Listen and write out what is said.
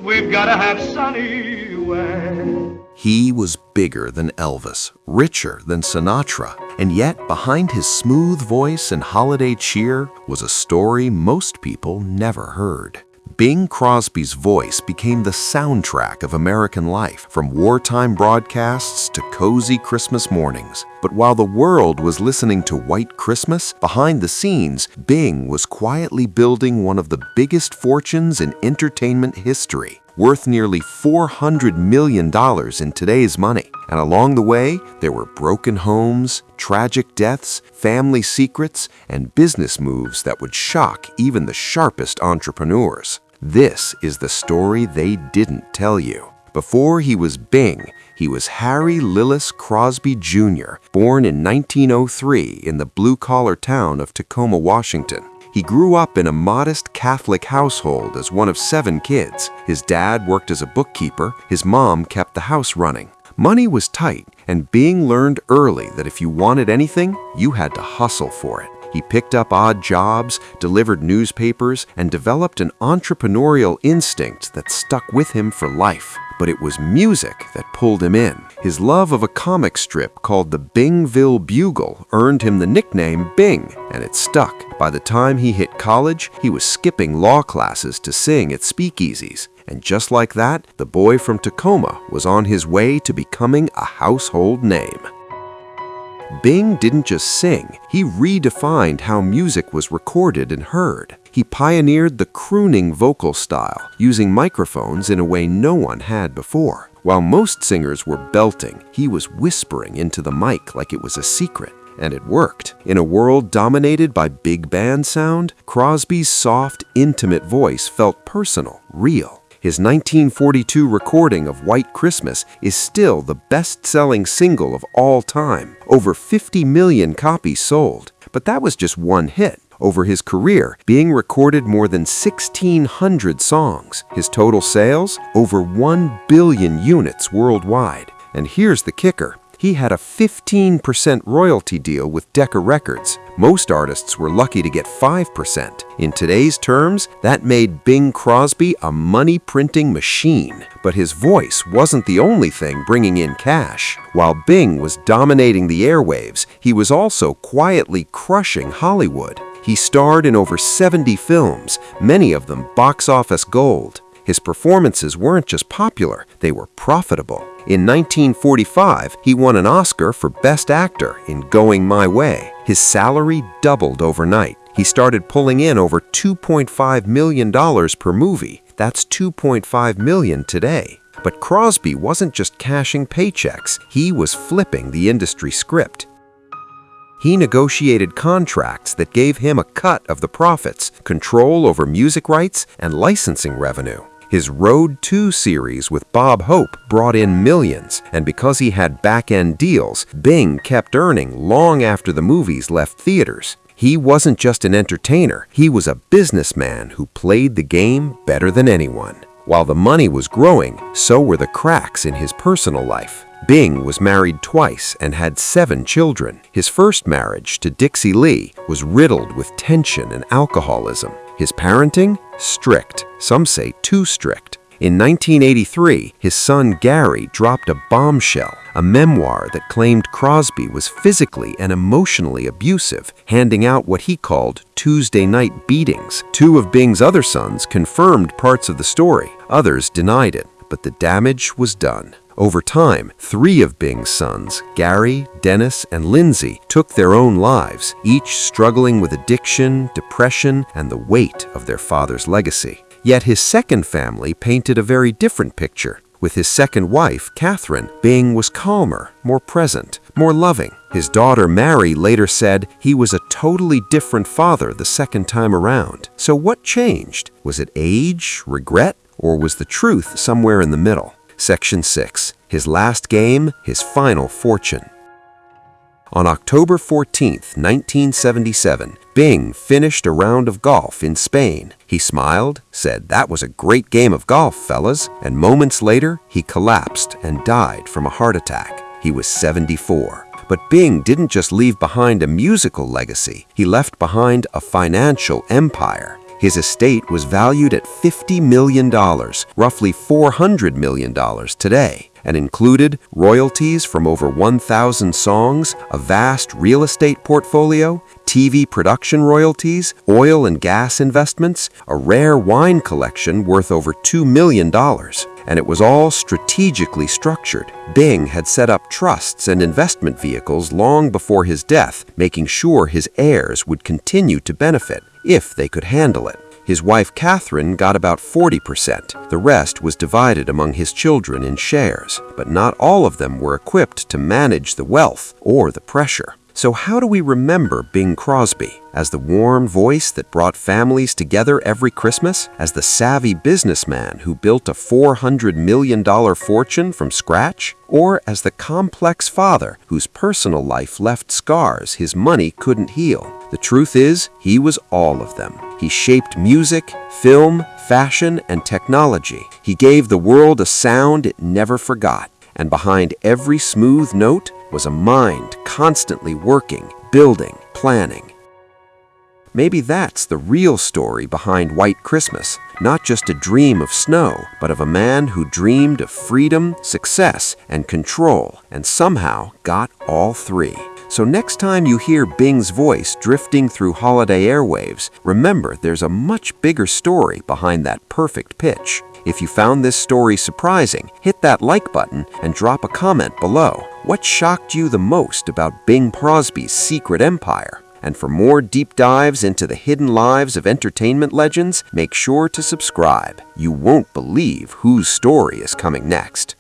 We've gotta have sunny weather. He was bigger than Elvis, richer than Sinatra, and yet behind his smooth voice and holiday cheer was a story most people never heard. Bing Crosby's voice became the soundtrack of American life, from wartime broadcasts to cozy Christmas mornings. But while the world was listening to White Christmas, behind the scenes, Bing was quietly building one of the biggest fortunes in entertainment history, worth nearly $400 million in today's money. And along the way, there were broken homes, tragic deaths, family secrets, and business moves that would shock even the sharpest entrepreneurs. This is the story they didn't tell you. Before he was Bing, he was Harry Lillis Crosby Jr., born in 1903 in the blue-collar town of Tacoma, Washington. He grew up in a modest Catholic household as one of 7 kids. His dad worked as a bookkeeper, his mom kept the house running. Money was tight, and Bing learned early that if you wanted anything, you had to hustle for it. He picked up odd jobs, delivered newspapers, and developed an entrepreneurial instinct that stuck with him for life. But it was music that pulled him in. His love of a comic strip called the Bingville Bugle earned him the nickname Bing, and it stuck. By the time he hit college, he was skipping law classes to sing at speakeasies. And just like that, the boy from Tacoma was on his way to becoming a household name. Bing didn't just sing, he redefined how music was recorded and heard. He pioneered the crooning vocal style, using microphones in a way no one had before. While most singers were belting, he was whispering into the mic like it was a secret. And it worked. In a world dominated by big band sound, Crosby's soft, intimate voice felt personal, real. His 1942 recording of White Christmas is still the best-selling single of all time. Over 50 million copies sold. But that was just one hit. Over his career, Bing recorded more than 1,600 songs. His total sales? Over 1 billion units worldwide. And here's the kicker. He had a 15% royalty deal with Decca Records. Most artists were lucky to get 5%. In today's terms, that made Bing Crosby a money-printing machine. But his voice wasn't the only thing bringing in cash. While Bing was dominating the airwaves, he was also quietly crushing Hollywood. He starred in over 70 films, many of them box office gold. His performances weren't just popular, they were profitable. In 1945, he won an Oscar for Best Actor in Going My Way. His salary doubled overnight. He started pulling in over $2.5 million per movie. That's $2.5 million today. But Crosby wasn't just cashing paychecks, he was flipping the industry script. He negotiated contracts that gave him a cut of the profits, control over music rights, and licensing revenue. His Road 2 series with Bob Hope brought in millions, and because he had back-end deals, Bing kept earning long after the movies left theaters. He wasn't just an entertainer, he was a businessman who played the game better than anyone. While the money was growing, so were the cracks in his personal life. Bing was married twice and had 7 children. His first marriage to Dixie Lee was riddled with tension and alcoholism. His parenting? Strict. Some say too strict. In 1983, his son Gary dropped a bombshell, a memoir that claimed Crosby was physically and emotionally abusive, handing out what he called Tuesday night beatings. 2 of Bing's other sons confirmed parts of the story. Others denied it, but the damage was done. Over time, 3 of Bing's sons, Gary, Dennis, and Lindsay, took their own lives, each struggling with addiction, depression, and the weight of their father's legacy. Yet his second family painted a very different picture. With his second wife, Catherine, Bing was calmer, more present, more loving. His daughter Mary later said he was a totally different father the second time around. So what changed? Was it age, regret, or was the truth somewhere in the middle? Section 6. His last game, his final fortune. On October 14, 1977, Bing finished a round of golf in Spain. He smiled, said, "That was a great game of golf, fellas," and moments later, he collapsed and died from a heart attack. He was 74. But Bing didn't just leave behind a musical legacy. He left behind a financial empire. His estate was valued at $50 million, roughly $400 million today, and included royalties from over 1,000 songs, a vast real estate portfolio, TV production royalties, oil and gas investments, a rare wine collection worth over $2 million. And it was all strategically structured. Bing had set up trusts and investment vehicles long before his death, making sure his heirs would continue to benefit if they could handle it. His wife Catherine got about 40%. The rest was divided among his children in shares, but not all of them were equipped to manage the wealth or the pressure. So how do we remember Bing Crosby? As the warm voice that brought families together every Christmas? As the savvy businessman who built a $400 million fortune from scratch? Or as the complex father whose personal life left scars his money couldn't heal? The truth is, he was all of them. He shaped music, film, fashion, and technology. He gave the world a sound it never forgot. And behind every smooth note was a mind constantly working, building, planning. Maybe that's the real story behind White Christmas, not just a dream of snow, but of a man who dreamed of freedom, success, and control, and somehow got all three. So next time you hear Bing's voice drifting through holiday airwaves, remember there's a much bigger story behind that perfect pitch. If you found this story surprising, hit that like button and drop a comment below. What shocked you the most about Bing Crosby's secret empire? And for more deep dives into the hidden lives of entertainment legends, make sure to subscribe. You won't believe whose story is coming next.